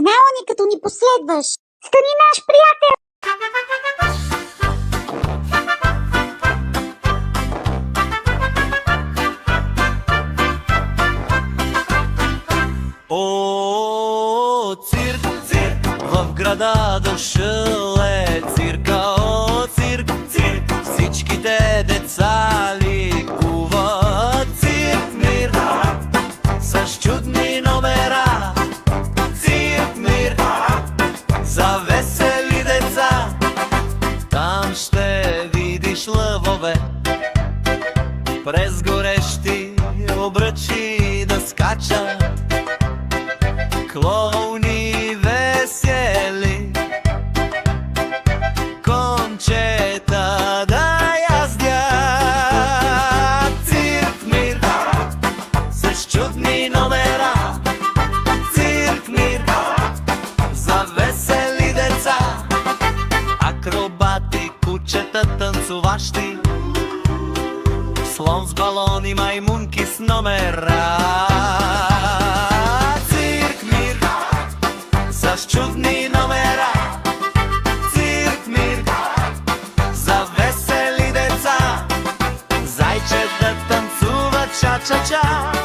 канала ни, като ни последваш. Стани наш приятел! О, цирк, цирк, в града дошъл е цирка. О, цирк, цирк, всичките деца ликуват. Цирк мир, с чудни номера. Цирк мир, за весели деца. Там ще видиш лъвове през горещи обръчи да скачат. Клоуни весели, кончета да яздят. Цирк мир, с чудни номера. Цирк мир, за весели деца. Акробати, кучета танцуващи, слон с балони, маймунки с номера. С чудни номера. Цирк мир, за весели деца. Зайче да танцува ча-ча-ча.